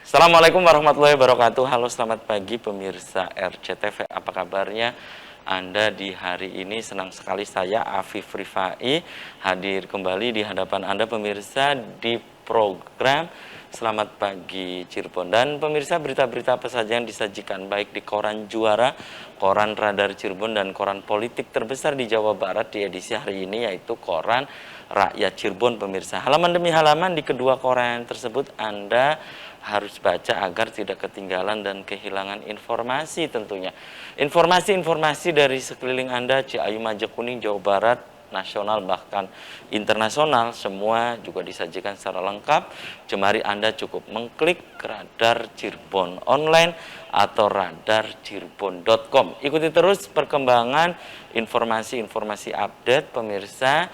Assalamualaikum warahmatullahi wabarakatuh. Halo, selamat pagi pemirsa RCTV. Apa kabarnya Anda di hari ini? Senang sekali saya, Afif Rifai, hadir kembali di hadapan Anda pemirsa di program Selamat Pagi Cirebon. Dan pemirsa, berita-berita apa saja yang disajikan baik di Koran Juara, Koran Radar Cirebon, dan koran politik terbesar di Jawa Barat di edisi hari ini, yaitu Koran Rakyat Cirebon pemirsa. Halaman demi halaman di kedua koran tersebut Anda harus baca agar tidak ketinggalan dan kehilangan informasi tentunya. Informasi-informasi dari sekeliling Anda, Ciayu, Majekuning, Jawa Barat, nasional bahkan internasional, semua juga disajikan secara lengkap. Jemari Anda cukup mengklik Radar Cirebon online atau radarcirebon.com. Ikuti terus perkembangan informasi-informasi update pemirsa,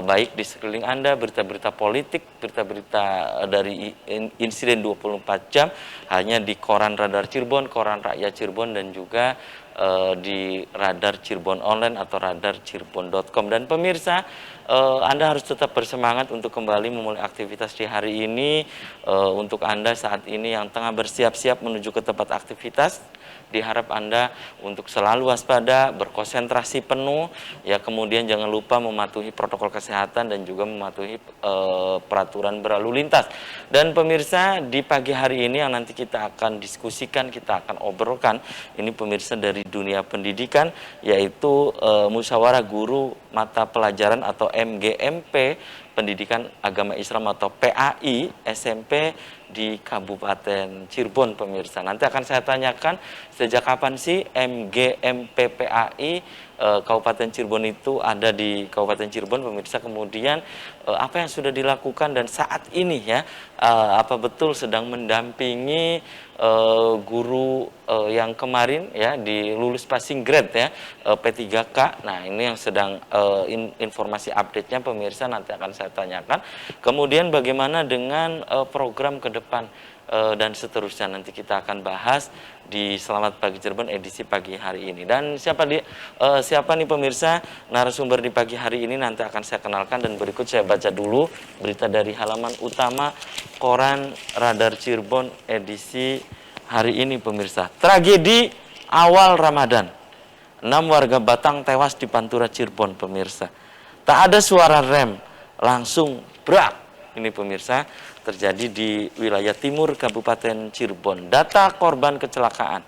baik di sekeliling Anda, berita-berita politik, berita-berita dari insiden 24 jam hanya di Koran Radar Cirebon, Koran Rakyat Cirebon, dan juga di Radar Cirebon online atau radarcirebon.com. Dan pemirsa, Anda harus tetap bersemangat untuk kembali memulai aktivitas di hari ini. Untuk Anda saat ini yang tengah bersiap-siap menuju ke tempat aktivitas, diharap Anda untuk selalu waspada, berkonsentrasi penuh, ya, kemudian jangan lupa mematuhi protokol kesehatan dan juga mematuhi peraturan berlalu lintas. Dan pemirsa, di pagi hari ini yang nanti kita akan diskusikan, kita akan obrolkan, ini pemirsa dari dunia pendidikan, yaitu Musyawarah Guru Mata Pelajaran atau MGMP Pendidikan Agama Islam atau PAI SMP di Kabupaten Cirebon pemirsa. Nanti akan saya tanyakan sejak kapan sih MGMP PAI Kabupaten Cirebon itu ada di Kabupaten Cirebon pemirsa, kemudian apa yang sudah dilakukan dan saat ini ya apa betul sedang mendampingi guru yang kemarin ya di lulus passing grade ya P3K. Nah, ini yang sedang informasi update-nya pemirsa nanti akan saya tanyakan. Kemudian bagaimana dengan program ke depan dan seterusnya nanti kita akan bahas di Selamat Pagi Cirebon edisi pagi hari ini. Dan siapa nih pemirsa narasumber di pagi hari ini nanti akan saya kenalkan, dan berikut saya baca dulu berita dari halaman utama Koran Radar Cirebon edisi hari ini pemirsa. Tragedi awal Ramadan. 6 warga Batang tewas di Pantura Cirebon pemirsa. Tak ada suara rem, langsung brak. Ini pemirsa terjadi di wilayah timur Kabupaten Cirebon. Data korban kecelakaan.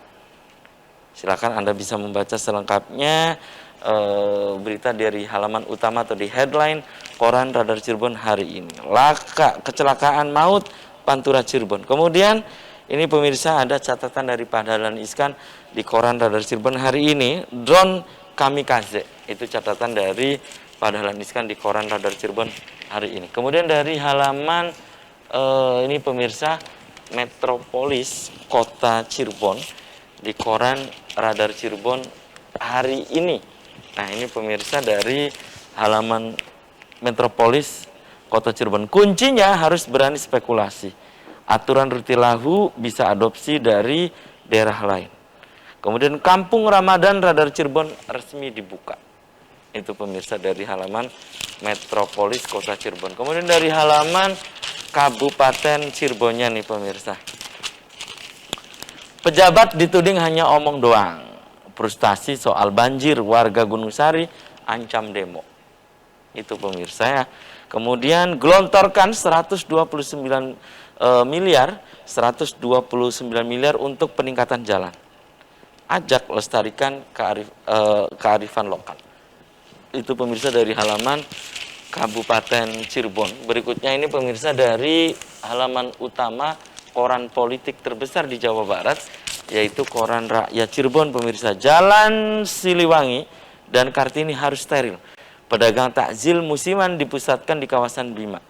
Silakan Anda bisa membaca selengkapnya berita dari halaman utama atau di headline Koran Radar Cirebon hari ini. Laka kecelakaan maut Pantura Cirebon. Kemudian ini pemirsa ada catatan dari Pak Dahlan Iskan di Koran Radar Cirebon hari ini, drone kamikaze. Itu catatan dari Pak Dahlan Iskan di Koran Radar Cirebon hari ini. Kemudian dari halaman ini pemirsa Metropolis Kota Cirebon di Koran Radar Cirebon hari ini. Nah, ini pemirsa dari halaman Metropolis Kota Cirebon. Kuncinya harus berani spekulasi. Aturan rutilahu bisa adopsi dari daerah lain. Kemudian Kampung Ramadan Radar Cirebon resmi dibuka. Itu pemirsa dari halaman Metropolis Kota Cirebon. Kemudian dari halaman Kabupaten Cirebonnya nih pemirsa. Pejabat dituding hanya omong doang. Frustasi soal banjir, warga Gunung Sari ancam demo. Itu pemirsa ya. Kemudian gelontorkan 129 miliar untuk peningkatan jalan. Ajak lestarikan kearifan lokal. Itu pemirsa dari halaman Kabupaten Cirebon. Berikutnya ini pemirsa dari halaman utama koran politik terbesar di Jawa Barat, yaitu Koran Rakyat Cirebon pemirsa. Jalan Siliwangi dan Kartini harus steril. Pedagang takjil musiman dipusatkan di kawasan Bima.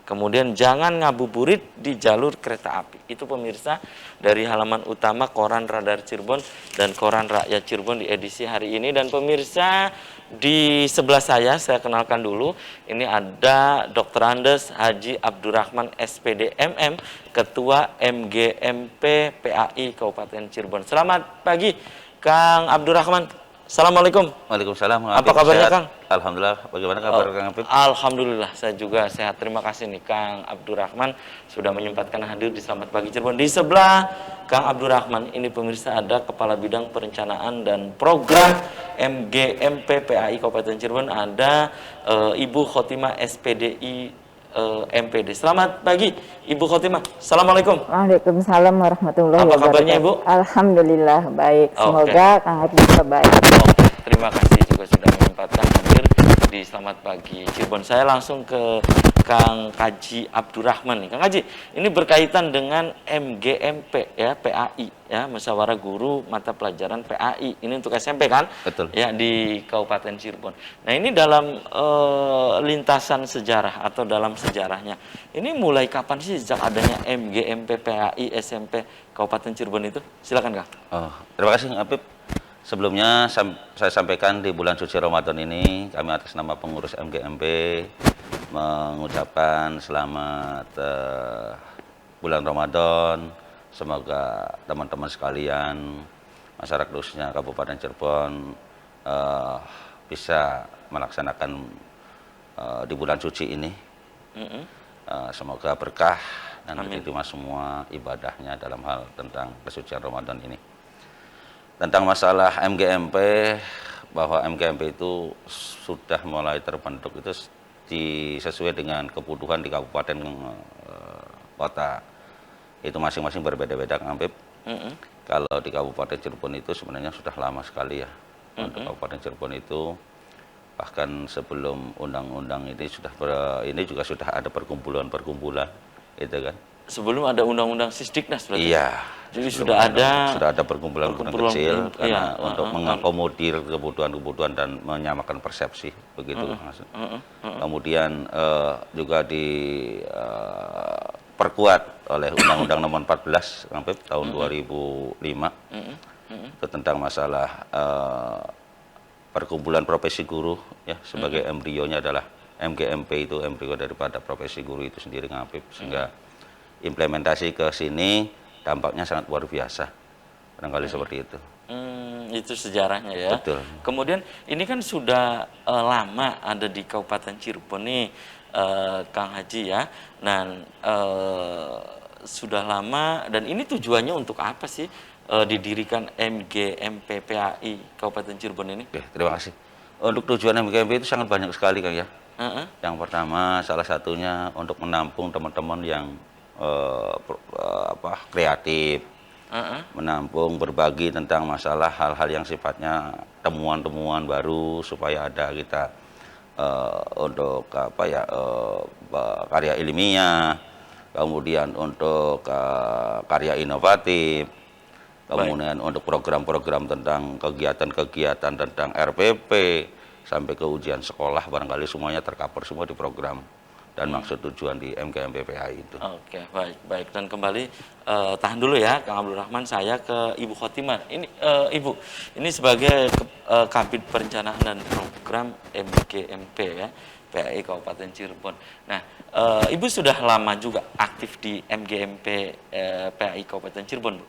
Kemudian jangan ngabuburit di jalur kereta api. Itu pemirsa dari halaman utama Koran Radar Cirebon dan Koran Rakyat Cirebon di edisi hari ini. Dan pemirsa di sebelah saya kenalkan dulu. Ini ada Dr. Andes Haji Abdurrahman SPD MM, Ketua MGMP PAI Kabupaten Cirebon. Selamat pagi Kang Abdurrahman. Assalamualaikum. Waalaikumsalam. Apa kabarnya, Sehat? Kang? Alhamdulillah. Bagaimana kabar Kang Apip? Alhamdulillah, saya juga sehat. Terima kasih nih, Kang Abdurrahman sudah menyempatkan hadir di Selamat Pagi Cirebon. Di sebelah Kang Abdurrahman ini pemirsa ada Kepala Bidang Perencanaan dan Program MGMP PAI Kabupaten Cirebon, ada Ibu Khotimah SPDI MPD. Selamat pagi, Ibu Khotimah. Assalamualaikum. Waalaikumsalam warahmatullahi Apa wabarakatuh. kabarnya, Ibu? Alhamdulillah baik. Oke. Semoga Kang Haji juga baik. Oke, terima kasih juga sudah menyempatkan hadir di Selamat Pagi Cirebon. Saya langsung ke Kang Kaji Abdurrahman nih. Kang Kaji, ini berkaitan dengan MGMP ya, PAI ya, Musyawarah Guru Mata Pelajaran PAI. Ini untuk SMP kan? Betul. Ya, di Kabupaten Cirebon. Nah, ini dalam lintasan sejarah atau dalam sejarahnya. Ini mulai kapan sih sejak adanya MGMP PAI SMP Kabupaten Cirebon itu? Silakan, Kang. Oh, terima kasih Kang Apip. Sebelumnya saya sampaikan di bulan suci Ramadan ini kami atas nama pengurus MGMP mengucapkan selamat bulan Ramadan. Semoga teman-teman sekalian, masyarakat khususnya Kabupaten Cirebon bisa melaksanakan di bulan suci ini. Semoga berkah dan diterima semua ibadahnya dalam hal tentang kesucian Ramadan ini. Tentang masalah MGMP, bahwa MGMP itu sudah mulai terbentuk itu sesuai dengan kebutuhan di kabupaten kota. Itu masing-masing berbeda-beda, Kang Apip. Kalau di Kabupaten Cirebon itu sebenarnya sudah lama sekali ya. Untuk Kabupaten Cirebon itu bahkan sebelum undang-undang ini juga sudah ada perkumpulan-perkumpulan, itu kan. Sebelum ada undang-undang Sisdiknas berarti? Iya. Jadi sudah ada perkumpulan kecil karena untuk mengakomodir kebutuhan-kebutuhan dan menyamakan persepsi begitu. Kemudian juga diperkuat oleh Undang-Undang Nomor 14 tahun 2005 itu tentang masalah perkumpulan profesi guru ya, sebagai embrionya adalah MGMP, itu embrio daripada profesi guru itu sendiri, Kang Apip, sehingga implementasi ke sini dampaknya sangat luar biasa, barangkali seperti itu. Itu sejarahnya ya. Betul. Kemudian ini kan sudah lama ada di Kabupaten Cirebon nih, Kang Haji ya. Dan sudah lama, dan ini tujuannya untuk apa sih didirikan MGMP PAI Kabupaten Cirebon ini? Oke, terima kasih. Untuk tujuan MGMP itu sangat banyak sekali, Kang ya. Yang pertama, salah satunya untuk menampung teman-teman yang kreatif, menampung, berbagi tentang masalah hal-hal yang sifatnya temuan-temuan baru, supaya ada kita untuk karya ilmiah, kemudian untuk karya inovatif, kemudian untuk program-program tentang kegiatan-kegiatan tentang RPP sampai ke ujian sekolah, barangkali semuanya tercover semua di program dan maksud tujuan di MGMP PAI itu. Oke, baik. Dan kembali tahan dulu ya, Kang Abdurrahman, saya ke Ibu Khotimah. Ini Ibu, ini sebagai Kabid Perencanaan dan Program MGMP ya, PAI Kabupaten Cirebon. Nah, Ibu sudah lama juga aktif di MGMP PAI Kabupaten Cirebon, Bu?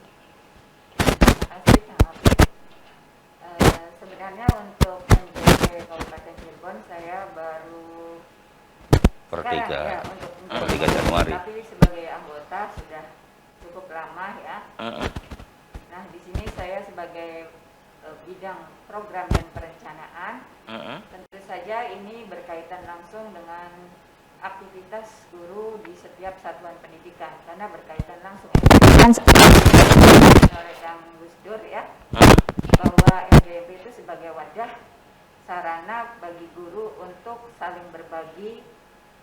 Sebenarnya untuk MGMP Kabupaten Cirebon saya baru per sekarang, 3 Januari. Tapi sebagai anggota sudah cukup lama ya. Nah, di sini saya sebagai bidang program dan perencanaan. Tentu saja ini berkaitan langsung dengan aktivitas guru di setiap satuan pendidikan, karena berkaitan langsung oleh Kang Gus Dur ya, bahwa MGMP itu sebagai wadah sarana bagi guru untuk saling berbagi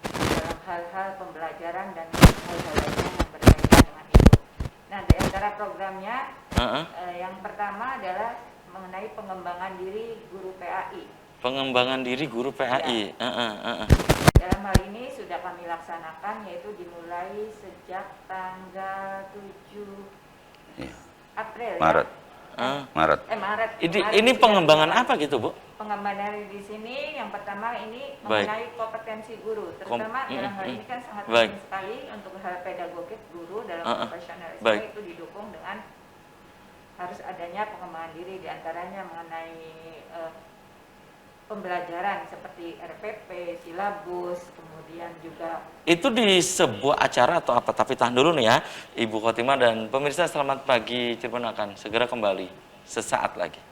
dalam hal-hal pembelajaran dan hal-hal lainnya yang berkaitan dengan itu. Nah, di antara programnya yang pertama adalah mengenai pengembangan diri guru PAI. Pengembangan diri guru PAI. Ya. Dalam hal ini sudah kami laksanakan, yaitu dimulai sejak tanggal 7 April Maret. Ya? Maret. Maret. Ini pengembangan apa gitu, Bu? Pengembangan di sini yang pertama ini mengenai kompetensi guru, terutama dalam hal ini kan sangat penting sekali untuk hal pedagogik guru dalam profesionalisme itu didukung dengan harus adanya pengembangan diri, diantaranya mengenai pembelajaran seperti RPP, silabus, kemudian juga Itu di sebuah acara atau apa? Tapi tahan dulu nih ya, Ibu Khotimah dan pemirsa. Selamat pagi Cirebon akan segera kembali sesaat lagi.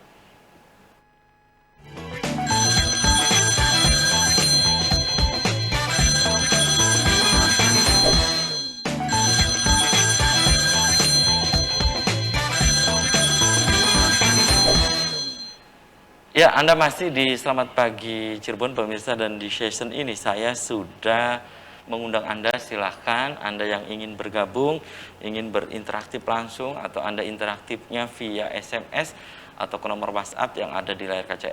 Ya, Anda masih di Selamat Pagi Cirebon pemirsa, dan di session ini saya sudah mengundang Anda. Silahkan Anda yang ingin bergabung, ingin berinteraksi langsung, atau Anda interaktifnya via SMS atau ke nomor WhatsApp yang ada di layar kaca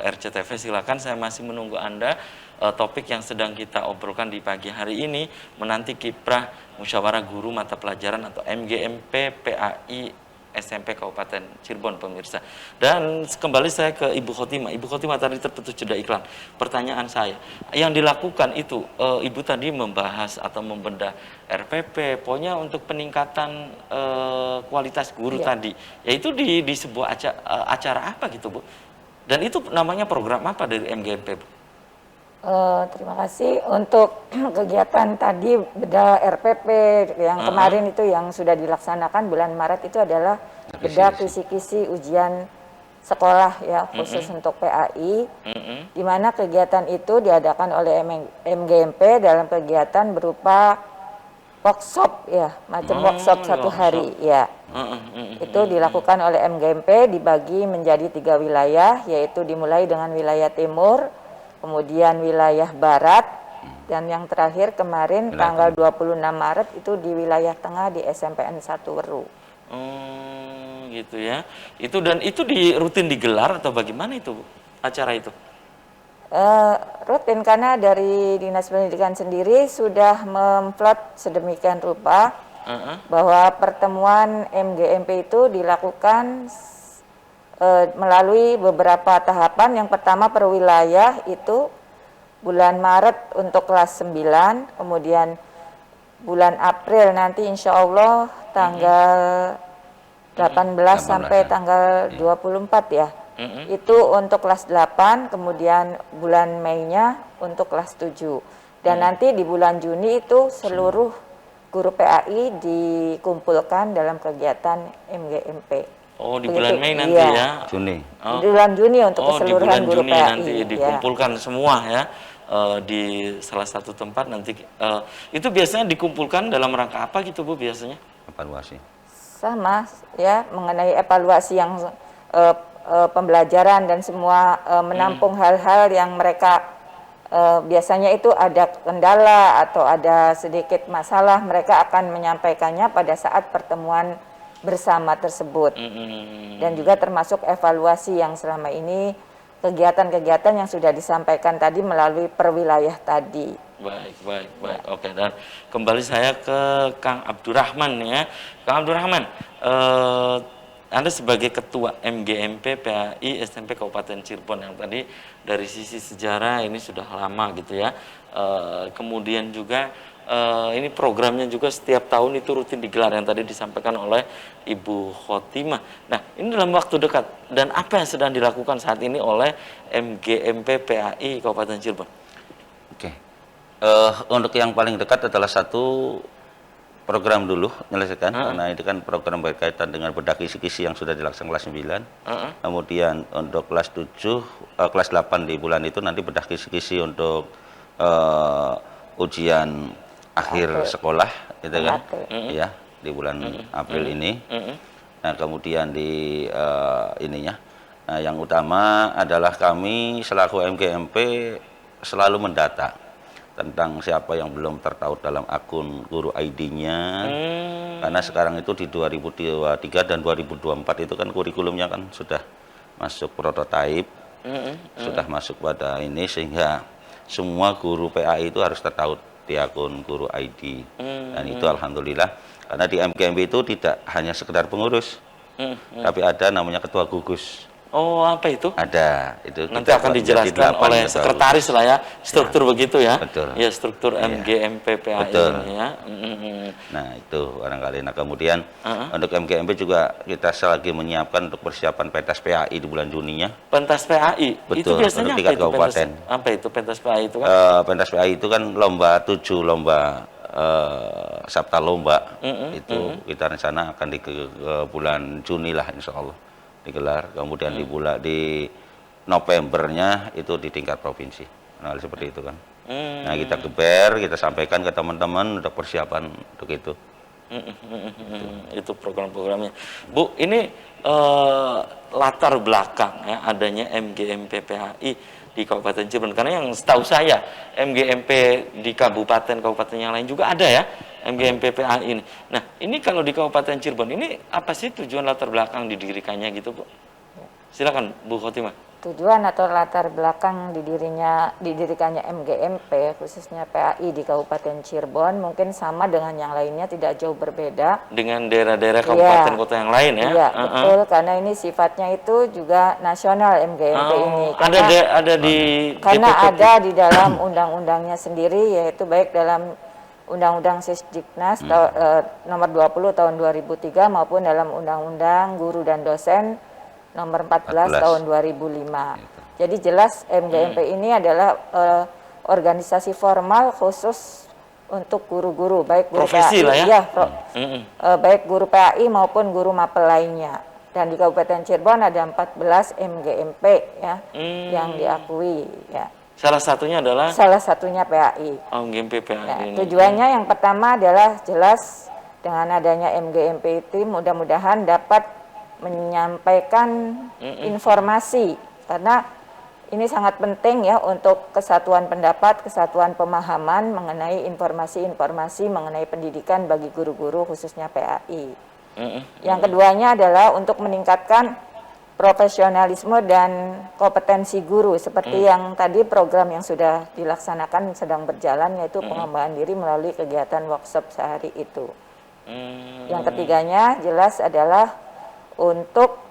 RCTV. Silahkan, saya masih menunggu Anda. Topik yang sedang kita obrolkan di pagi hari ini menanti kiprah musyawarah guru mata pelajaran atau MGMP PAI SMP Kabupaten Cirebon pemirsa. Dan kembali saya ke Ibu Khotimah. Ibu Khotimah, tadi terputus jeda iklan. Pertanyaan saya, yang dilakukan itu Ibu tadi membahas atau membedah RPP, pokoknya untuk peningkatan kualitas guru tadi. Yaitu di sebuah acara apa gitu, Bu? Dan itu namanya program apa dari MGMP, Bu? terima kasih untuk kegiatan tadi bedah RPP yang kemarin itu yang sudah dilaksanakan bulan Maret itu adalah bedah kisi-kisi ujian sekolah ya khusus untuk PAI, di mana kegiatan itu diadakan oleh MGMP dalam kegiatan berupa workshop ya, macam workshop satu hari ya. Itu dilakukan oleh MGMP, dibagi menjadi 3 wilayah, yaitu dimulai dengan wilayah timur, kemudian wilayah barat, dan yang terakhir kemarin tanggal 26 Maret itu di wilayah tengah di SMPN 1 Weru. Gitu ya. Itu dan itu rutin digelar atau bagaimana itu, Bu, acara itu? Rutin karena dari Dinas Pendidikan sendiri sudah memplot sedemikian rupa bahwa pertemuan MGMP itu dilakukan melalui beberapa tahapan. Yang pertama per wilayah itu bulan Maret untuk kelas 9, kemudian bulan April nanti insya Allah tanggal 18 sampai tanggal 24 ya. Itu untuk kelas 8, kemudian bulan Mei-nya untuk kelas 7. Dan nanti di bulan Juni itu seluruh guru PAI dikumpulkan dalam kegiatan MGMP. Oh, di bulan Mei nanti ya? Juni. Di bulan Juni untuk keseluruhan guru Juni PAI. nanti dikumpulkan semua ya di salah satu tempat nanti. Itu biasanya dikumpulkan dalam rangka apa gitu, Bu, biasanya? Evaluasi. Sama ya, mengenai evaluasi yang pembelajaran dan semua menampung hal-hal yang mereka biasanya itu ada kendala atau ada sedikit masalah, mereka akan menyampaikannya pada saat pertemuan bersama tersebut. Dan juga termasuk evaluasi yang selama ini kegiatan-kegiatan yang sudah disampaikan tadi melalui perwilayah tadi. Baik. Oke, dan kembali saya ke Kang Abdurrahman ya. Kang Abdurrahman, Anda sebagai Ketua MGMP PAI SMP Kabupaten Cirebon, yang tadi dari sisi sejarah ini sudah lama gitu ya. Kemudian juga ini programnya juga setiap tahun itu rutin digelar yang tadi disampaikan oleh Ibu Khotimah. Nah, ini dalam waktu dekat, dan apa yang sedang dilakukan saat ini oleh MGMP PAI Kabupaten Cirebon? Oke. Untuk yang paling dekat adalah satu program dulu menyelesaikan, karena itu kan program berkaitan dengan bedah kisi-kisi yang sudah dilaksanakan kelas 9. Kemudian untuk kelas 7, kelas 8 di bulan itu nanti bedah kisi-kisi untuk ujian akhir sekolah gitu kan, ya, di bulan April ini. Nah, kemudian di nah, yang utama adalah kami selaku MGMP selalu mendata tentang siapa yang belum tertaut dalam akun guru ID-nya. Karena sekarang itu di 2023 dan 2024 itu kan kurikulumnya kan sudah masuk prototipe, sudah masuk pada ini, sehingga semua guru PAI itu harus tertaut di akun guru ID. Dan itu alhamdulillah, karena di MGMP itu tidak hanya sekedar pengurus, tapi ada namanya ketua gugus. Oh, apa itu? Ada, itu Nanti kita akan buat menjadi dijelaskan 8 oleh cabang. sekretaris lah ya, struktur begitu ya. Betul. Ya, struktur Iya. MGMPPAI Betul. ini ya. Mm-mm. Nah, itu barangkali. Nah, kemudian Uh-huh. untuk MGMP juga kita lagi menyiapkan untuk persiapan pentas PAI di bulan Juninya. Pentas PAI, itu Betul, biasanya untuk apa tingkat itu pentas? kabupaten. Apa itu pentas PAI itu kan? Pentas PAI itu kan lomba 7 lomba Sabta Lomba. Itu kita rencana akan di ke bulan Juni lah insya Allah digelar. Kemudian di Novembernya itu di tingkat provinsi. Nah, seperti itu kan. Nah, kita geber, kita sampaikan ke teman-teman untuk persiapan untuk itu. Itu program-programnya. Bu, ini latar belakang ya adanya MGMPPAI di Kabupaten Cirebon. Karena yang setahu saya MGMP di kabupaten yang lain juga ada ya MGMPPAI ini. Nah, ini kalau di Kabupaten Cirebon ini apa sih tujuan latar belakang didirikannya gitu, Bu? Silakan Bu Khotimah. Tujuan atau latar belakang didirikannya MGMP khususnya PAI di Kabupaten Cirebon mungkin sama dengan yang lainnya, tidak jauh berbeda Dengan daerah-daerah kabupaten kota yang lain ya. Iya, betul, karena ini sifatnya itu juga nasional MGMP ini. Ada di Karena DPP. ada di dalam undang-undangnya sendiri, yaitu baik dalam Undang-Undang Sisdiknas nomor 20 tahun 2003 maupun dalam Undang-Undang Guru dan Dosen nomor 14 tahun 2005. Jadi jelas MGMP ini adalah organisasi formal khusus untuk guru-guru, baik guru Profesi PAI, lah ya. iya, baik guru PAI maupun guru mapel lainnya. Dan di Kabupaten Cirebon ada 14 MGMP ya yang diakui ya. Salah satunya adalah Salah satunya PAI. MGMPPAI Ya, ini. tujuannya yang pertama adalah jelas dengan adanya MGMP itu mudah-mudahan dapat menyampaikan informasi, karena ini sangat penting ya untuk kesatuan pendapat, kesatuan pemahaman mengenai informasi-informasi mengenai pendidikan bagi guru-guru khususnya PAI. Yang keduanya adalah untuk meningkatkan profesionalisme dan kompetensi guru seperti yang tadi program yang sudah dilaksanakan sedang berjalan, yaitu pengembangan diri melalui kegiatan workshop sehari itu. Yang ketiganya jelas adalah untuk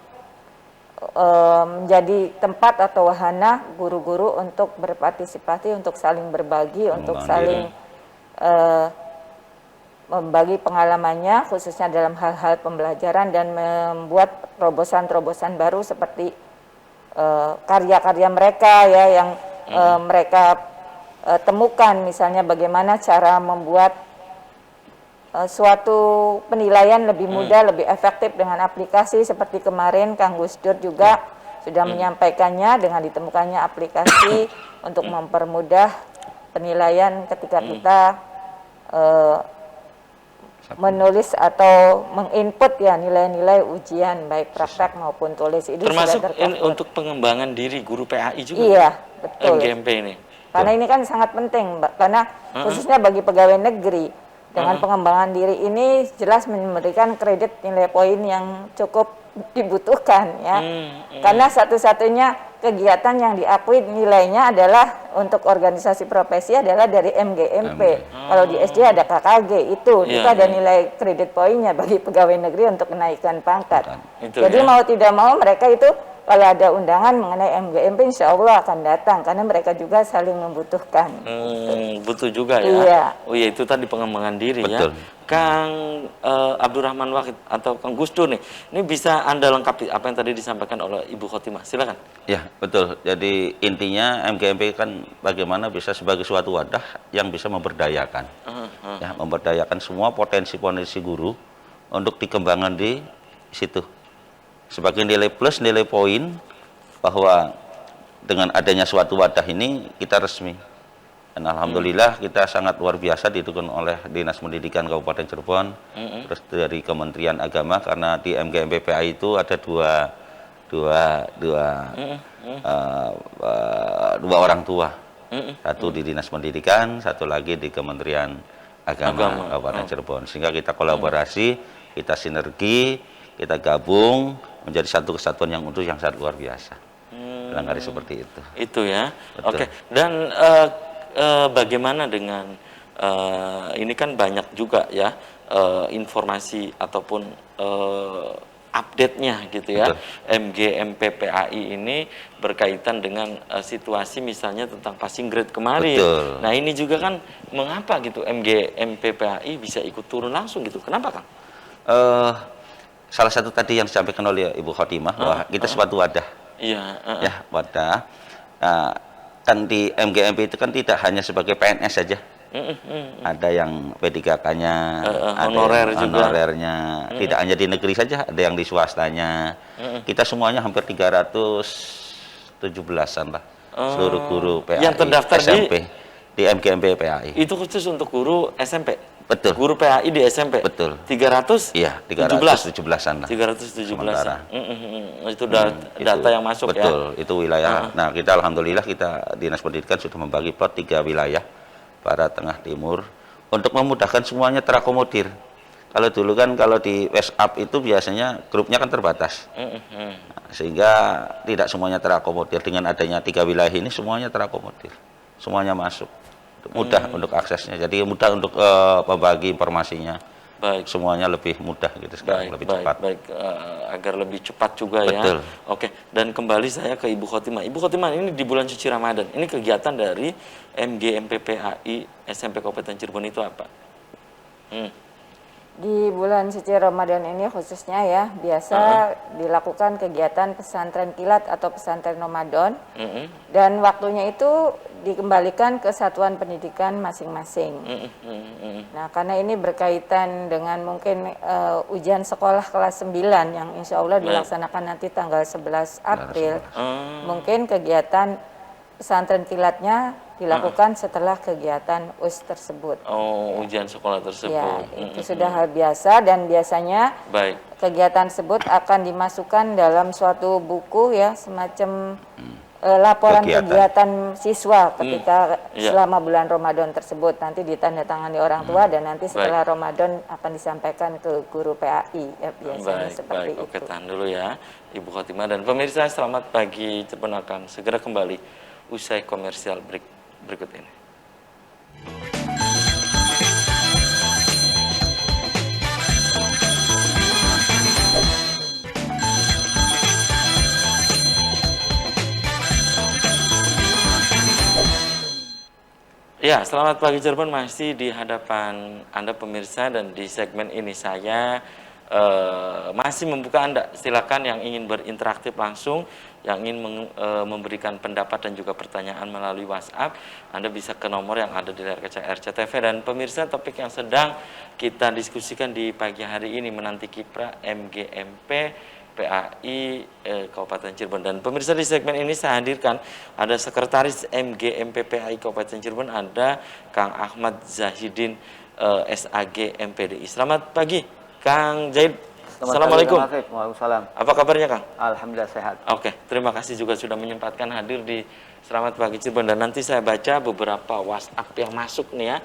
menjadi tempat atau wahana guru-guru untuk berpartisipasi, untuk saling berbagi, untuk saling membagi pengalamannya khususnya dalam hal-hal pembelajaran dan membuat terobosan-terobosan baru seperti karya-karya mereka ya yang mereka temukan, misalnya bagaimana cara membuat suatu penilaian lebih mudah, lebih efektif dengan aplikasi. Seperti kemarin Kang Gus Dur juga sudah menyampaikannya dengan ditemukannya aplikasi untuk mempermudah penilaian ketika kita menulis atau menginput ya nilai-nilai ujian baik praktek maupun tulis. Itu termasuk sudah untuk pengembangan diri guru PAI juga. Iya, betul. MGMP ini. Karena ini kan sangat penting, Mbak. Karena khususnya bagi pegawai negeri. Dengan pengembangan diri ini jelas memberikan kredit nilai poin yang cukup dibutuhkan ya. Karena satu-satunya kegiatan yang diakui nilainya adalah untuk organisasi profesi adalah dari MGMP. Kalau di SD ada KKG itu ada nilai kredit poinnya bagi pegawai negeri untuk kenaikan pangkat. Jadi mau tidak mau mereka itu kalau ada undangan mengenai MGMP insya Allah akan datang karena mereka juga saling membutuhkan. Butuh juga ya. Iya. Oh iya, itu tadi pengembangan diri. Betul. Ya. Kang Abdurrahman Wahid atau Kang Gus Dur nih, ini bisa Anda lengkapi apa yang tadi disampaikan oleh Ibu Khotimah. Silakan. Ya, betul. Jadi intinya MGMP kan bagaimana bisa sebagai suatu wadah yang bisa memberdayakan. Ya, memberdayakan semua potensi-potensi guru untuk dikembangkan di situ. Sebagai nilai plus, nilai poin bahwa dengan adanya suatu wadah ini kita resmi. Dan alhamdulillah kita sangat luar biasa didukung oleh Dinas Pendidikan Kabupaten Cirebon, terus dari Kementerian Agama, karena di MGMPPAI itu ada dua orang tua, satu di Dinas Pendidikan, satu lagi di Kementerian Agama Kabupaten Cirebon, sehingga kita kolaborasi, kita sinergi, kita gabung menjadi satu kesatuan yang utuh yang sangat luar biasa. Barangkali seperti itu. Itu ya. Betul. Oke. Dan bagaimana dengan ini kan banyak juga ya informasi ataupun update-nya gitu ya. Betul. MGMPPAI ini berkaitan dengan situasi misalnya tentang passing grade kemarin. Betul. Nah, ini juga kan mengapa gitu MGMPPAI bisa ikut turun langsung gitu. Kenapa, Kang? Salah satu tadi yang disampaikan oleh Ibu Khotimah bahwa kita suatu wadah. Iya, Ya, wadah. Nah, kan di MGMP itu kan tidak hanya sebagai PNS saja. Ada yang P3K-nya, ada honorer yang juga. honorernya, tidak hanya di negeri saja, ada yang di swastanya. Kita semuanya hampir 317-an lah, seluruh guru PAI, yang terdaftar SMP di MGMP PAI. Itu khusus untuk guru SMP. Betul. Guru PAI di SMP. Betul. 300? Iya, 317-an lah. 317-an. Itu Itu, data yang masuk ya. betul, itu wilayah. Nah, kita alhamdulillah kita Dinas Pendidikan sudah membagi plot 3 wilayah, Barat, Tengah, Timur, untuk memudahkan semuanya terakomodir. Kalau dulu kan kalau di WhatsApp itu biasanya grupnya kan terbatas, sehingga tidak semuanya terakomodir. Dengan adanya 3 wilayah ini semuanya terakomodir, semuanya masuk, mudah untuk aksesnya. Jadi mudah untuk membagi informasinya. Baik. Semuanya lebih mudah gitu sekarang, lebih cepat. Agar lebih cepat juga. Betul. Ya. Oke, dan kembali saya ke Ibu Khotimah. Ibu Khotimah, ini di bulan suci Ramadan, ini kegiatan dari MGMPPAI SMP Kabupaten Cirebon itu apa? Di bulan suci Ramadan ini khususnya ya, biasa dilakukan kegiatan pesantren kilat atau pesantren nomadon, dan waktunya itu dikembalikan ke satuan pendidikan masing-masing. Nah, karena ini berkaitan dengan mungkin ujian sekolah kelas 9 yang insya Allah dilaksanakan nanti tanggal 11 April, mungkin kegiatan pesantren kilatnya dilakukan setelah kegiatan US tersebut. Oh, ujian sekolah tersebut. Ya, itu sudah hal biasa, dan biasanya kegiatan tersebut akan dimasukkan dalam suatu buku ya, semacam laporan kegiatan siswa ketika selama bulan Ramadan tersebut. Nanti ditandatangani orang tua dan nanti setelah Ramadan akan disampaikan ke guru PAI ya, biasanya seperti itu. Oke, tahan dulu ya Ibu Khotimah dan pemirsa. Selamat pagi, Cirebon akan segera kembali usai komersial berikut ini. Ya, selamat pagi Cirebon, masih di hadapan Anda pemirsa, dan di segmen ini saya masih membuka Anda. Silakan yang ingin berinteraksi langsung, yang ingin memberikan pendapat dan juga pertanyaan melalui WhatsApp, Anda bisa ke nomor yang ada di layar kaca RCTV. Dan pemirsa, topik yang sedang kita diskusikan di pagi hari ini menanti kiprah MGMP PAI Kabupaten Cirebon. Dan pemirsa, di segmen ini saya hadirkan ada Sekretaris MGMP PAI Kabupaten Cirebon, ada Kang Ahmad Zahidin SAG MPDI. Selamat pagi Kang Zahid. Assalamualaikum. Waalaikumsalam. Apa kabarnya Kang? Alhamdulillah sehat. Oke, terima kasih juga sudah menyempatkan hadir di Selamat Pagi Cirebon. Dan nanti saya baca beberapa WhatsApp yang masuk nih ya.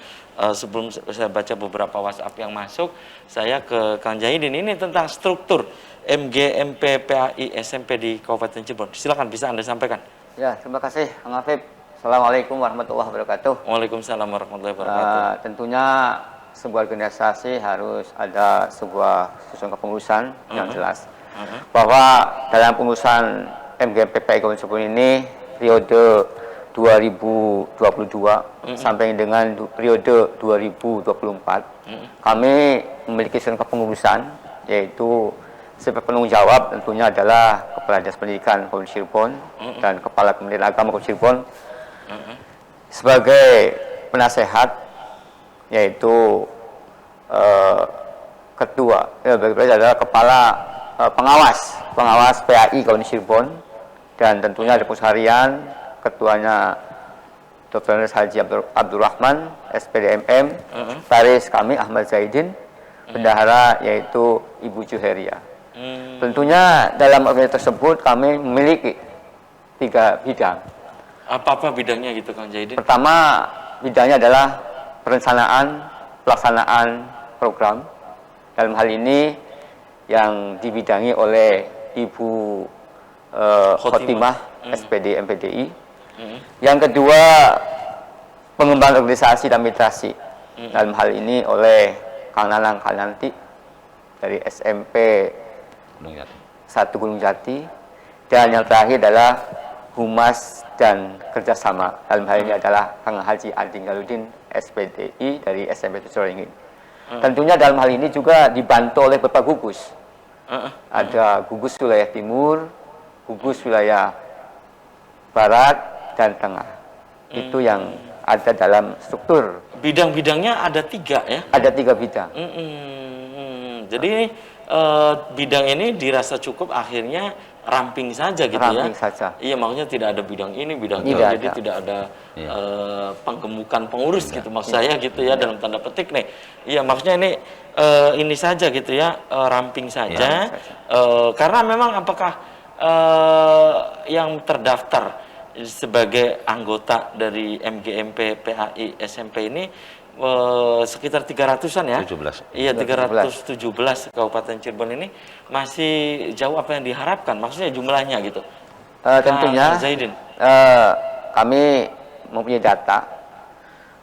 Sebelum saya baca beberapa WhatsApp yang masuk, saya ke Kang Zahidin. Ini tentang struktur MGMP PAI SMP di Kabupaten Cirebon. Silakan, bisa Anda sampaikan. Ya, terima kasih Kang Afif. Assalamualaikum warahmatullahi wabarakatuh. Waalaikumsalam warahmatullahi wabarakatuh. Tentunya sebuah organisasi harus ada sebuah susunan kepengurusan yang jelas. Bahwa dalam pengurusan MGMP PAI Kabupaten Cirebon ini periode 2022 sampai dengan periode 2024, kami memiliki susunan kepengurusan, yaitu sebagai penanggung jawab tentunya adalah Kepala Dinas Pendidikan Kabupaten Cirebon dan Kepala Kementerian Agama Kabupaten Cirebon. Sebagai penasehat, yaitu ketua, adalah kepala pengawas PAI Kabupaten Cirebon, dan tentunya ada pengurus harian, ketuanya Dr. Haji Abdurrahman SPDMM, Taris kami Ahmad Zahidin, bendahara yaitu Ibu Juheria. Tentunya dalam organisasi tersebut kami memiliki 3 bidang. Apa bidangnya gitu Kang Zahidin? Pertama, bidangnya adalah perencanaan, pelaksanaan program. Dalam hal ini yang dibidangi oleh Ibu Khotimah SPD MPDI. Yang kedua, pengembangan organisasi dan mitrasi. Dalam hal ini oleh Kang Nanang Kananti dari SMP Gunung Jati. satu Gunung Jati, dan yang terakhir adalah humas dan kerjasama. Dalam hal ini adalah Kang Haji Adi Galudin, SPDI dari SMP Tujuh. Tentunya dalam hal ini juga dibantu oleh Bapak Gugus. Ada gugus wilayah timur, gugus wilayah barat dan tengah. Itu yang ada dalam struktur. Bidang-bidangnya ada 3 ya? Ada 3 bidang. Jadi bidang ini dirasa cukup, akhirnya ramping saja gitu ya? Ramping saja. Iya, maksudnya tidak ada bidang ini, bidang itu, Tidak jadi ada. tidak ada Iya. penggemukan pengurus gitu, maksud saya gitu ya, dalam tanda petik nih. Iya, maksudnya ini saja gitu ya, ramping saja. Karena memang apakah yang terdaftar sebagai anggota dari MGMP PAI SMP ini sekitar 300-an ya? 17. Iya, 317 Kabupaten Cirebon ini masih jauh apa yang diharapkan, maksudnya jumlahnya gitu. Tentunya Kang Zaidin. kami mempunyai data.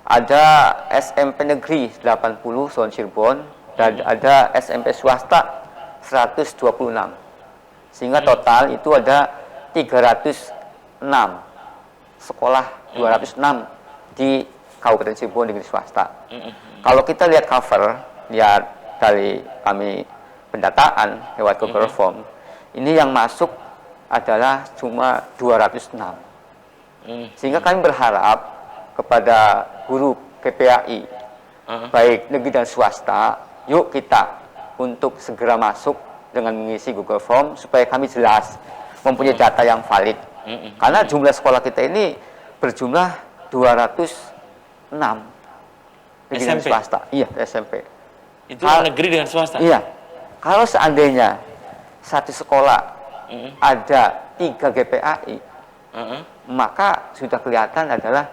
Ada SMP negeri 80 Zon Cirebon dan ada SMP swasta 126. Sehingga total itu ada 306 sekolah, 206 di Kabupaten Cirebon negeri swasta. Kalau kita lihat cover, lihat dari kami pendataan lewat Google Form, ini yang masuk adalah cuma 206. Sehingga kami berharap kepada guru PPAI, baik negeri dan swasta, yuk kita untuk segera masuk dengan mengisi Google Form supaya kami jelas mempunyai data yang valid. Karena jumlah sekolah kita ini berjumlah 206 negeri dan SMP? swasta. Iya, SMP. Itu negeri dengan swasta? Iya. Kalau seandainya satu sekolah ada 3 GPAI, maka sudah kelihatan adalah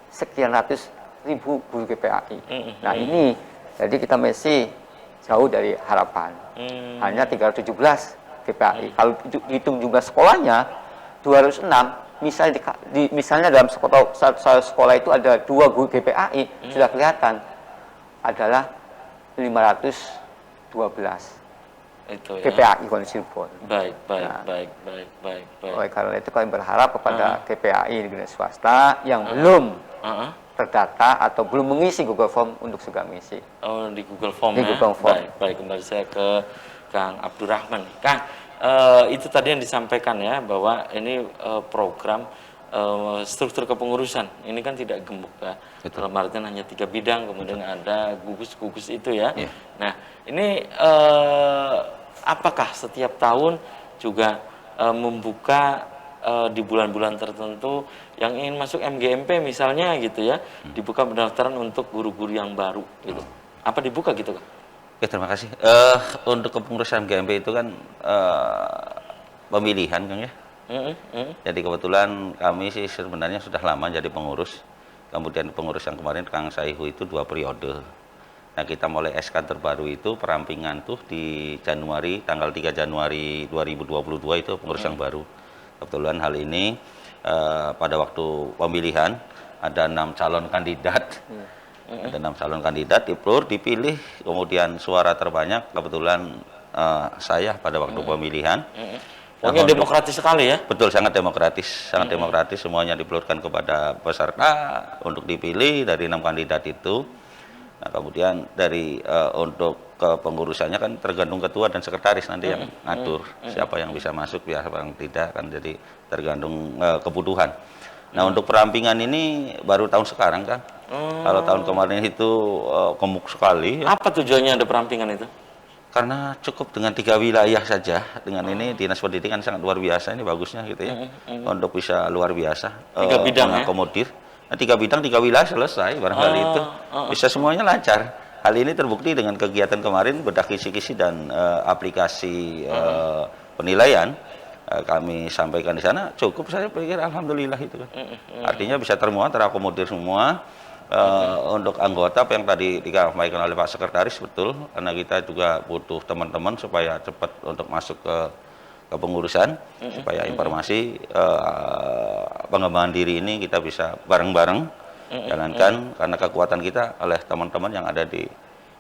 sekian ratus ribu guru GPAI. Nah ini, jadi kita masih jauh dari harapan. Hanya 317 GPAI. Kalau hitung jumlah sekolahnya 206, misalnya dalam sekolah itu ada 2 guru GPAI, sudah kelihatan adalah 512 Itu ya. GPAI Kota Cirebon. Baik. Nah. Baik. Oleh karena itu kami berharap kepada GPAI negeri swasta yang belum terdata atau belum mengisi Google Form untuk segera mengisi. Oh, di Google Form Di ya? Google Form. Baik, kembali saya ke Kang Abdurrahman. Kang, itu tadi yang disampaikan ya, bahwa ini program struktur kepengurusan. Ini kan tidak gemuk ya. Betul. Dalam artian hanya 3 bidang, kemudian ada gugus-gugus itu ya. Iya. Nah, ini apakah setiap tahun juga membuka di bulan-bulan tertentu yang ingin masuk MGMP misalnya gitu ya, dibuka pendaftaran untuk guru-guru yang baru gitu. Apa dibuka gitu, Kang? Oke, terima kasih. Untuk kepengurusan MGMP itu kan pemilihan, Kang ya. Jadi kebetulan kami sih sebenarnya sudah lama jadi pengurus. Kemudian pengurus yang kemarin Kang Saihu itu 2 periode. Nah, kita mulai SK terbaru itu perampingan tuh di Januari, tanggal 3 Januari 2022 itu pengurus yang baru. Kebetulan hal ini pada waktu pemilihan ada 6 calon kandidat. Ada 6 calon kandidat dipilih, kemudian suara terbanyak kebetulan saya pada waktu pemilihan. Pokoknya demokratis sekali ya? Betul, sangat demokratis, semuanya dipelurkan kepada peserta untuk dipilih dari 6 kandidat itu. Nah, kemudian dari untuk kepengurusannya kan tergantung ketua dan sekretaris nanti yang ngatur siapa yang bisa masuk, siapa yang tidak, kan jadi tergantung kebutuhan. Nah, untuk perampingan ini baru tahun sekarang kan. Kalau tahun kemarin itu gemuk sekali. Ya. Apa tujuannya ada perampingan itu? Karena cukup dengan 3 wilayah saja, dengan ini Dinas Pendidikan sangat luar biasa, ini bagusnya gitu ya, untuk bisa luar biasa 3 bidang mengakomodir. Nah, 3 bidang, 3 wilayah selesai, barangkali itu bisa semuanya lancar. Hal ini terbukti dengan kegiatan kemarin bedah kisi-kisi dan aplikasi penilaian kami sampaikan di sana, cukup saya pikir alhamdulillah itu kan. Artinya bisa termuat, terakomodir semua. Untuk anggota apa yang tadi disampaikan oleh Pak Sekretaris betul, karena kita juga butuh teman-teman supaya cepat untuk masuk ke kepengurusan, supaya informasi pengembangan diri ini kita bisa bareng-bareng jalankan, karena kekuatan kita oleh teman-teman yang ada di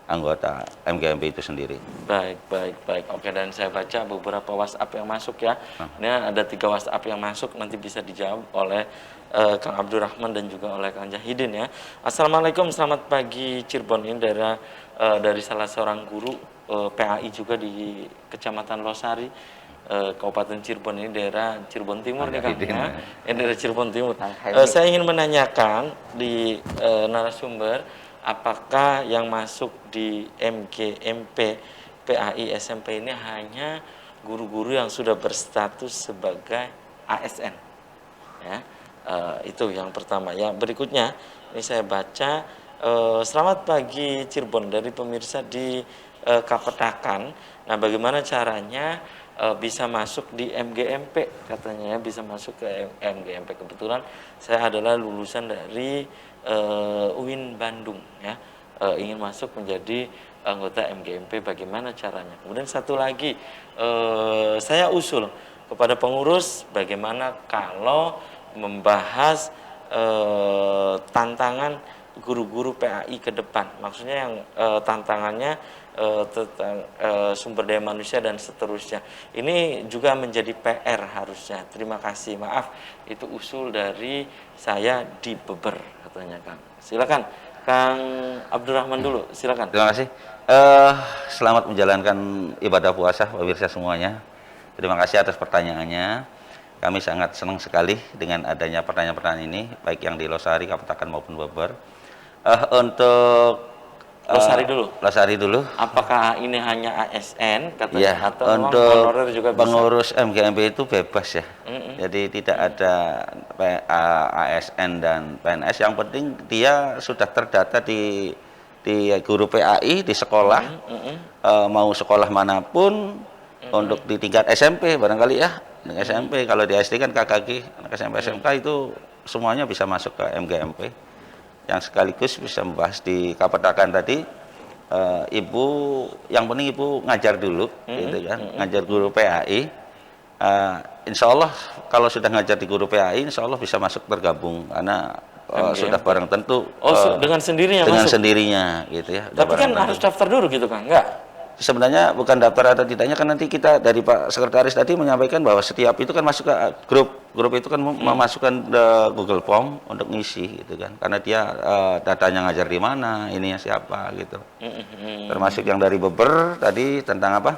anggota MGMP itu sendiri. Baik, baik, baik. Oke, dan saya baca beberapa WhatsApp yang masuk ya. Ini ada 3 WhatsApp yang masuk, nanti bisa dijawab oleh Kang Abdurrahman dan juga oleh Kang Zahidin ya. Assalamualaikum, selamat pagi Cirebon. Ini dari salah seorang guru PAI juga di Kecamatan Losari, Kabupaten Cirebon. Ini daerah Cirebon Timur nih Kang ya. Ini daerah Cirebon Timur. Saya ingin menanyakan di narasumber, apakah yang masuk di MGMP PAI SMP ini hanya guru-guru yang sudah berstatus sebagai ASN ya. Itu yang pertama. Yang berikutnya ini saya baca, selamat pagi Cirebon, dari pemirsa di Kapetakan. Nah, bagaimana caranya bisa masuk di MGMP, katanya ya, bisa masuk ke MGMP. Kebetulan saya adalah lulusan dari UIN Bandung ya, ingin masuk menjadi anggota MGMP, bagaimana caranya. Kemudian satu lagi, saya usul kepada pengurus, bagaimana kalau membahas tantangan guru-guru PAI ke depan, maksudnya yang tantangannya tentang sumber daya manusia dan seterusnya. Ini juga menjadi PR harusnya. Terima kasih, maaf itu usul dari saya di Beber, katanya Kang. Silakan Kang Abdurrahman dulu, silakan. Terima kasih. Selamat menjalankan ibadah puasa pemirsa semuanya. Terima kasih atas pertanyaannya. Kami sangat senang sekali dengan adanya pertanyaan-pertanyaan ini, baik yang di Losari, Kapetakan maupun Beber. Untuk Losari dulu. Losari dulu. Apakah ini hanya ASN katanya, Ya, atau memang untuk honorer juga bisa? pengurus MGMP itu bebas ya. Jadi tidak ada ASN dan PNS. Yang penting dia sudah terdata di guru PAI di sekolah, mau sekolah manapun, untuk di tingkat SMP barangkali ya. Di SMP, kalau di SD kan KKG, anak SMP SMK itu semuanya bisa masuk ke MGMP. Yang sekaligus bisa membahas di Kapetakan tadi, ibu, yang penting ibu ngajar dulu, gitu kan, ngajar guru PAI. Insya Allah kalau sudah ngajar di guru PAI, insya Allah bisa masuk tergabung, karena sudah barang tentu. Dengan sendirinya dengan masuk? sendirinya, gitu ya. Tapi kan harus daftar dulu gitu kan, enggak? Sebenarnya bukan daftar atau tidaknya, kan nanti kita dari Pak Sekretaris tadi menyampaikan bahwa setiap itu kan masuk ke grup itu kan memasukkan Google Form untuk ngisi gitu kan, karena dia datanya ngajar di mana, ininya siapa gitu. Termasuk yang dari Beber tadi tentang apa?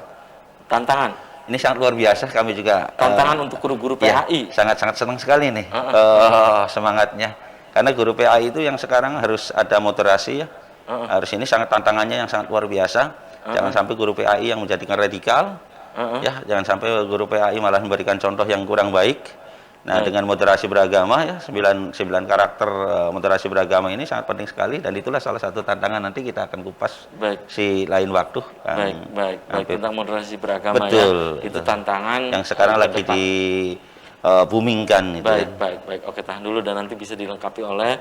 Tantangan. Ini sangat luar biasa, kami juga Tantangan untuk guru-guru PAI. sangat-sangat senang sekali nih semangatnya, karena guru PAI itu yang sekarang harus ada moderasi ya. Harus, ini sangat tantangannya yang sangat luar biasa. Jangan sampai guru PAI yang menjadikan radikal, ya, jangan sampai guru PAI malah memberikan contoh yang kurang baik. Nah, dengan moderasi beragama ya, 9 karakter moderasi beragama ini sangat penting sekali, dan itulah salah satu tantangan, nanti kita akan kupas si lain waktu. Baik, tentang moderasi beragama. Betul, ya. Itu tantangan yang sekarang lagi di boomingkan itu. Baik. Oke, tahan dulu dan nanti bisa dilengkapi oleh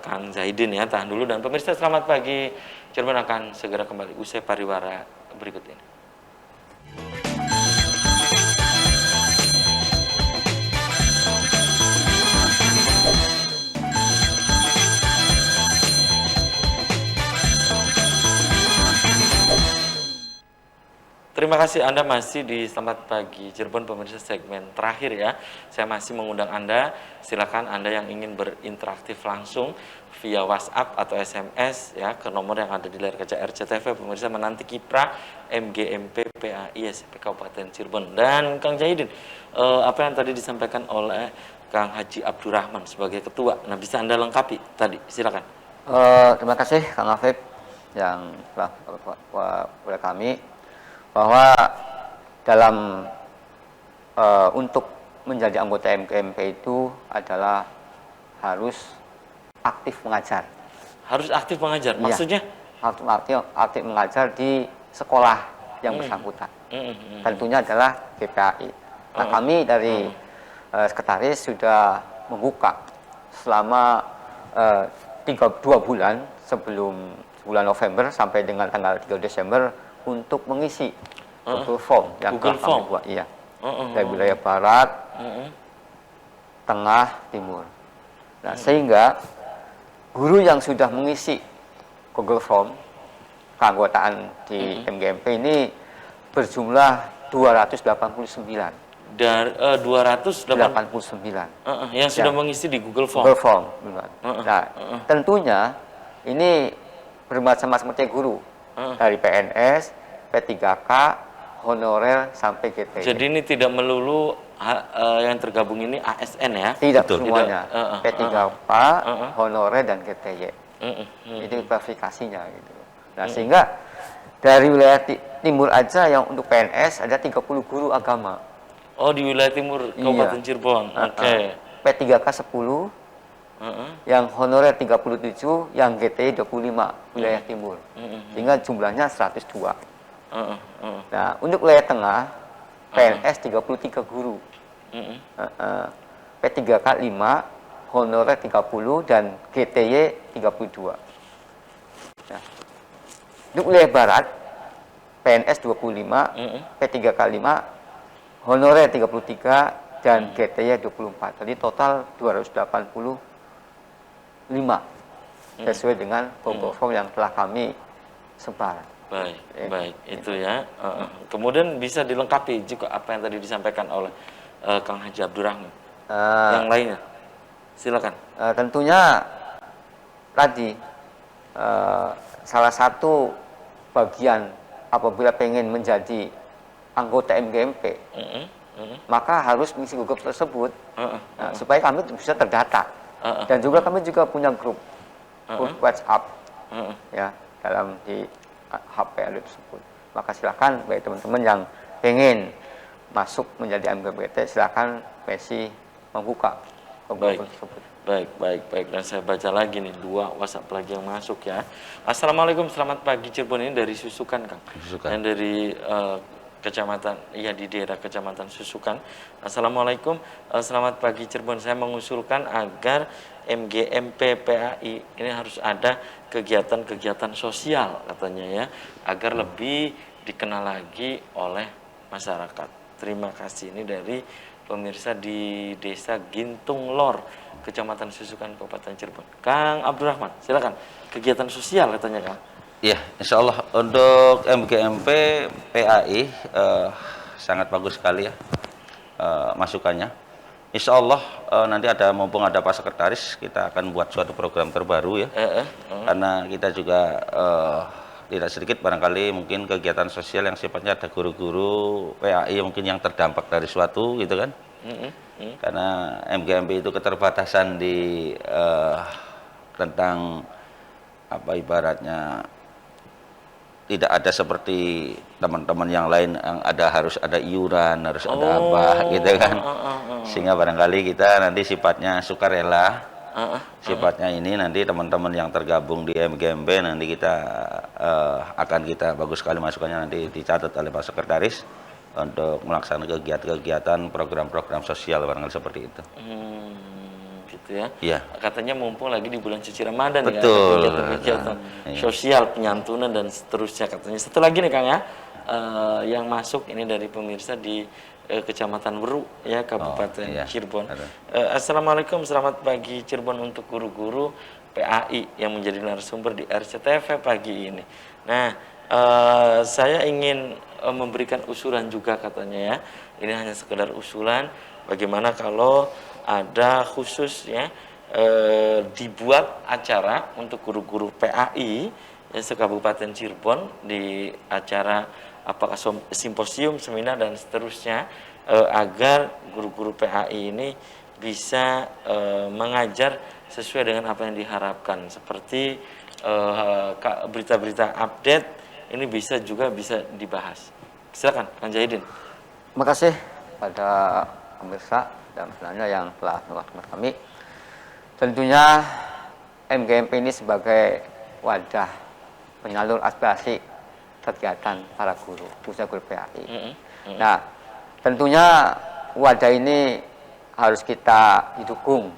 Kang Zahidin ya. Tahan dulu, dan pemirsa selamat pagi. Cirebon akan segera kembali usai pariwara berikut ini. Terima kasih Anda masih di Selamat Pagi Cirebon, pemirsa, segmen terakhir ya. Saya masih mengundang Anda, silakan Anda yang ingin berinteraktif langsung via WhatsApp atau SMS ya ke nomor yang ada di layar kaca RCTV, pemirsa, menanti kiprah MGMP PAI SMP Kabupaten Cirebon. Dan Kang Zahidin, apa yang tadi disampaikan oleh Kang Haji Abdurrahman sebagai ketua, nah bisa Anda lengkapi tadi, silakan. Terima kasih Kang Afif yang telah oleh kami, bahwa dalam untuk menjadi anggota MGMP itu adalah harus aktif mengajar. Harus aktif mengajar, maksudnya? Aktif mengajar di sekolah yang bersangkutan. Tentunya adalah GPAI. Nah, kami dari sekretaris sudah membuka selama 2 bulan sebelum bulan November sampai dengan tanggal 3 Desember untuk mengisi Google Form yang telah kami buat, iya, dari wilayah barat, tengah, timur. Nah, sehingga guru yang sudah mengisi Google Form keanggotaan di MGMP ini berjumlah 289. Dari 289 yang sudah mengisi di Google Form. Google Form. Nah, tentunya ini bermacam-macam kategori dari PNS, P3K, honorer sampai GTY. Jadi ini tidak melulu yang tergabung ini ASN ya? Tidak Betul. semuanya. Tidak, P3K, honorer dan GTY. Itu klasifikasinya gitu. Nah, sehingga dari wilayah timur aja yang untuk PNS ada 30 guru agama. Oh, di wilayah timur Kabupaten Cirebon. Oke. P3K 10, yang honorer 37, yang GTY 25 wilayah timur. Sehingga jumlahnya 102. Nah, untuk wilayah tengah PNS 33 guru. P3K 5, honorer 30 dan GTY 32. Nah, untuk wilayah barat PNS 25, P3K 5, honorer 33 dan GTY 24. Jadi total 285 sesuai dengan form yang telah kami sebar. Baik, baik. Itu ya. Kemudian bisa dilengkapi juga apa yang tadi disampaikan oleh Kang Haji Abdurrahman. Yang lainnya. Silakan. Tentunya tadi salah satu bagian apabila pengen menjadi anggota MGMP, maka harus mengisi Google tersebut, supaya kami bisa terdata. Dan juga kami juga punya grup WhatsApp, ya, dalam di HP tersebut. Maka silakan bagi teman-teman yang pengen masuk menjadi MGMP, silakan Messi membuka Google tersebut. Baik. Dan saya baca lagi nih 2 WhatsApp lagi yang masuk ya. Assalamualaikum, selamat pagi Cirebon, ini dari Susukan, Kang. Susukan. Dan dari kecamatan, ya di daerah kecamatan Susukan. Assalamualaikum, selamat pagi Cirebon. Saya mengusulkan agar MGMP PAI ini harus ada kegiatan-kegiatan sosial katanya ya, agar lebih dikenal lagi oleh masyarakat. Terima kasih. Ini dari pemirsa di Desa Gintung Lor, Kecamatan Susukan, Kabupaten Cirebon. Kang Abdurrahman, silakan. Kegiatan sosial katanya, Kang. Ya, insya Allah untuk MGMP PAI sangat bagus sekali ya masukannya. Insya Allah nanti mumpung ada Pak Sekretaris, kita akan buat suatu program terbaru ya. Karena kita juga tidak sedikit barangkali mungkin kegiatan sosial yang sifatnya ada guru-guru PAI mungkin yang terdampak dari suatu gitu kan. Karena MGMP itu keterbatasan di tentang apa ibaratnya tidak ada seperti teman-teman yang lain yang harus ada iuran, harus ada apa gitu kan. Sehingga barangkali kita nanti sifatnya sukarela, sifatnya ini nanti teman-teman yang tergabung di MGMP nanti kita akan kita bagus sekali masukannya nanti dicatat oleh Pak Sekretaris untuk melaksanakan kegiatan-kegiatan program-program sosial barangkali seperti itu. Gitu ya. Iya. Katanya mumpung lagi di bulan suci Ramadan. Betul. Ya, kegiatan sosial, penyantunan dan seterusnya katanya. Satu lagi nih Kang ya, yang masuk ini dari pemirsa di Kecamatan Weru ya, Kabupaten Cirebon. Assalamualaikum, selamat pagi Cirebon untuk guru-guru PAI yang menjadi narasumber di RCTV pagi ini. Nah, saya ingin memberikan usulan juga katanya ya. Ini hanya sekedar usulan. Bagaimana kalau ada khusus ya dibuat acara untuk guru-guru PAI ya, se-Kabupaten Cirebon di acara apakah simposium, seminar dan seterusnya agar guru-guru PAI ini bisa mengajar sesuai dengan apa yang diharapkan, seperti berita-berita update ini bisa dibahas. Silakan Kang Jahidin. Terima kasih pada pemirsa dan sebenarnya yang telah menonton kami. Tentunya MGMP ini sebagai wadah penyalur aspirasi kegiatan para guru, khususnya guru PAI. Nah, tentunya wadah ini harus kita didukung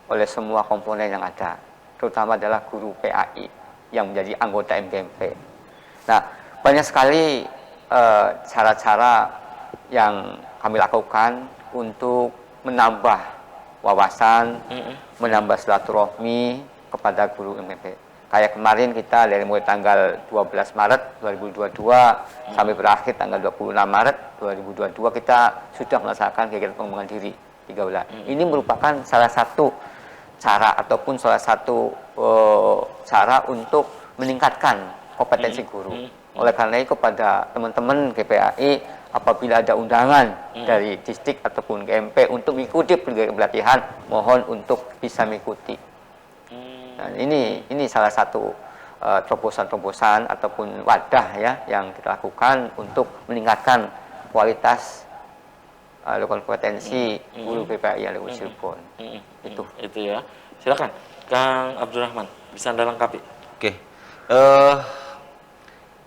oleh semua komponen yang ada, terutama adalah guru PAI yang menjadi anggota MGMP. Nah, banyak sekali cara-cara yang kami lakukan untuk menambah wawasan, menambah silaturahmi kepada guru MGMP. Kayak kemarin kita dari mulai tanggal 12 Maret 2022 sampai berakhir tanggal 26 Maret 2022 kita sudah melaksanakan kegiatan pengembangan diri 3 bulan. Ini merupakan salah satu cara ataupun salah satu cara untuk meningkatkan kompetensi guru. Oleh karena itu kepada teman-teman GPAI, apabila ada undangan dari distrik ataupun GMP untuk mengikuti pelatihan, mohon untuk bisa mengikuti. Nah, ini salah satu terobosan-terobosan ataupun wadah ya yang kita lakukan untuk meningkatkan kualitas kompetensi guru GPAI yang ada di Cirebon. Itu ya. Silakan, Kang Abdurrahman, bisa Anda lengkapi. Oke.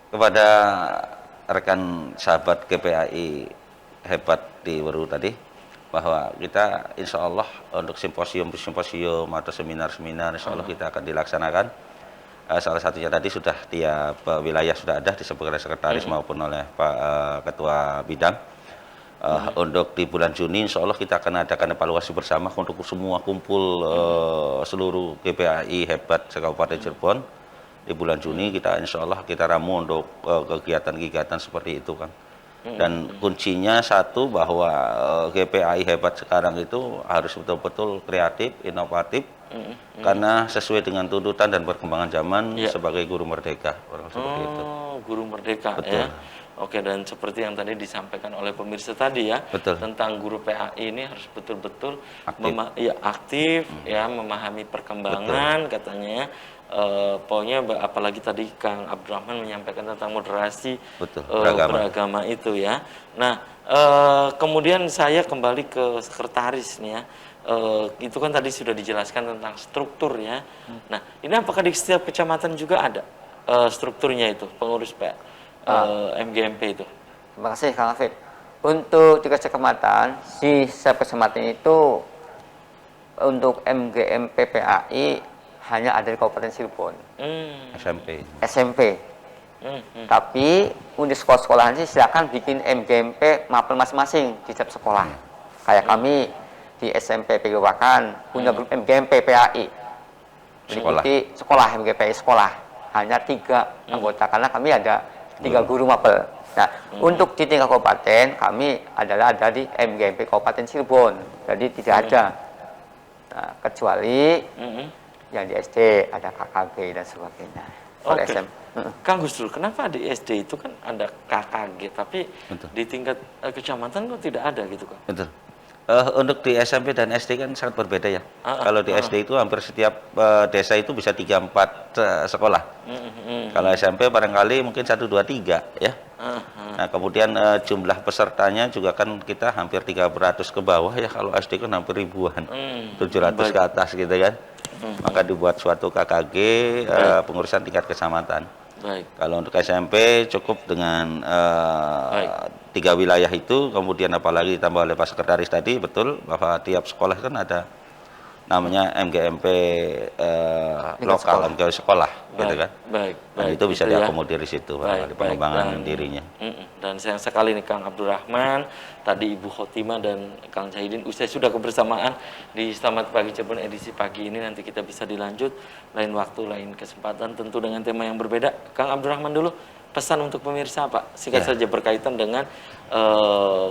Kepada rekan sahabat GPAI hebat di Weru tadi, bahwa kita insya Allah untuk simposium atau seminar-seminar insya Allah kita akan dilaksanakan. Salah satunya tadi sudah tiap wilayah sudah ada disebut oleh sekretaris maupun oleh Pak Ketua Bidang. Untuk di bulan Juni insya Allah kita akan adakan evaluasi bersama untuk semua kumpul seluruh GPAI hebat se-Kabupaten Cirebon. Di bulan Juni kita insya Allah kita ramu untuk kegiatan-kegiatan seperti itu, Kang. Dan kuncinya satu, bahwa GPAI hebat sekarang itu harus betul-betul kreatif, inovatif, karena sesuai dengan tuntutan dan perkembangan zaman sebagai guru merdeka. Seperti itu. Guru merdeka. Betul. Ya. Oke, dan seperti yang tadi disampaikan oleh pemirsa tadi ya, Betul. tentang guru PAI ini harus betul-betul Aktif. aktif, ya, memahami perkembangan katanya. Pokoknya apalagi tadi Kang Abdurrahman menyampaikan tentang moderasi beragama itu ya. Nah, kemudian saya kembali ke sekretaris nih ya. Itu kan tadi sudah dijelaskan tentang struktur ya. Nah, ini apakah di setiap kecamatan juga ada strukturnya itu, pengurus MGMP itu? Terima kasih Kang Afid. Untuk 3 kecamatan, di setiap kecamatan itu untuk MGMP PAI hanya ada di Kabupaten Cirebon. SMP. Tapi untuk sekolah-sekolahan sih silakan bikin MGMP mapel masing-masing di setiap sekolah. Kayak kami di SMP Pegawakan punya grup MGMP PAI. Mengikuti sekolah MGMP sekolah. Hanya 3 anggota karena kami ada 3 guru mapel. Nah, untuk di tingkat kabupaten kami ada di MGMP Kabupaten Cirebon. Jadi tidak ada. Nah, kecuali yang di SD ada KKG dan sebagainya. Kalau SMP. Kang Gusdur, kenapa di SD itu kan ada KKG, tapi di tingkat kecamatan kok tidak ada gitu, Kang? Betul. Untuk di SMP dan SD kan sangat berbeda ya. Kalau di SD itu hampir setiap desa itu bisa 3-4 sekolah. Kalau SMP barangkali mungkin 1, 2, 3 ya. Nah, kemudian jumlah pesertanya juga kan kita hampir 300 ke bawah ya. Kalau SD kan hampir ribuan, 700 ke atas gitu kan. Maka dibuat suatu KKG pengurusan tingkat kecamatan. Baik. Kalau untuk SMP cukup dengan 3 wilayah itu, kemudian apalagi ditambah oleh Pak Sekretaris tadi, betul bahwa tiap sekolah kan ada namanya MGMP lokal, MGMP sekolah, gitu kan. Baik. Dan itu bisa diakomodir di situ, di pengembangan dirinya. Dan sayang sekali nih Kang Abdurrahman, tadi Ibu Khotimah dan Kang Zahidin, usai sudah kebersamaan di Selamat Pagi Cirebon edisi pagi ini. Nanti kita bisa dilanjut lain waktu, lain kesempatan, tentu dengan tema yang berbeda. Kang Abdurrahman dulu, pesan untuk pemirsa Pak, singkat saja berkaitan dengan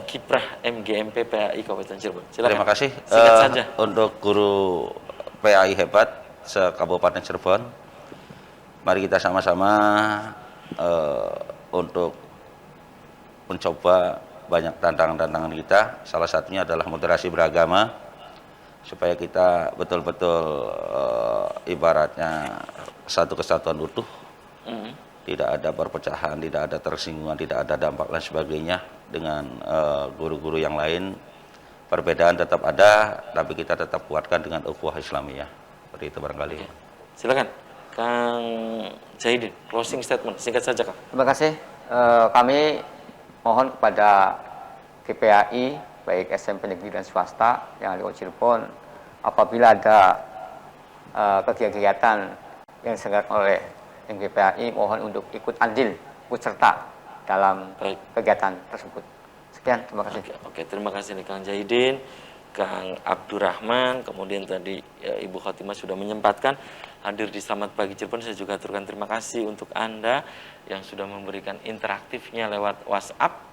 kiprah MGMP PAI Kabupaten Cirebon. Silakan. Terima kasih. Singkat saja. Untuk guru PAI hebat se-Kabupaten Cirebon, mari kita sama-sama untuk mencoba banyak tantangan-tantangan kita. Salah satunya adalah moderasi beragama, supaya kita betul-betul ibaratnya satu kesatuan utuh. Tidak ada perpecahan, tidak ada tersinggungan, tidak ada dampak dan sebagainya dengan guru-guru yang lain. Perbedaan tetap ada, tapi kita tetap kuatkan dengan ukhuwah Islamiyah. Seperti itu barangkali. Silakan, Kang Zahidin, closing statement, singkat saja Kang. Terima kasih. Kami mohon kepada GPAI, baik SMP negeri dan swasta yang ada di Cirebon, apabila ada kegiatan yang diselenggarakan oleh GPAI, mohon untuk ikut andil, ikut serta dalam kegiatan tersebut. Sekian, terima kasih. Oke, terima kasih nih Kang Zahidin. Kang Abdurrahman, kemudian tadi Ibu Khotimah sudah menyempatkan hadir di Selamat Pagi Cirebon. Saya juga aturkan terima kasih untuk Anda yang sudah memberikan interaktifnya lewat WhatsApp.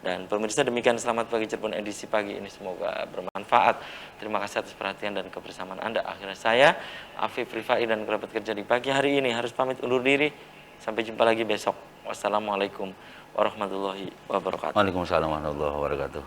Dan pemirsa, demikian Selamat Pagi Cirebon edisi pagi ini, semoga bermanfaat. Terima kasih atas perhatian dan kebersamaan Anda. Akhirnya saya, Afif Rifai, dan kerabat kerja di pagi hari ini harus pamit undur diri. Sampai jumpa lagi besok. Wassalamualaikum warahmatullahi wabarakatuh. Waalaikumsalam warahmatullahi wabarakatuh.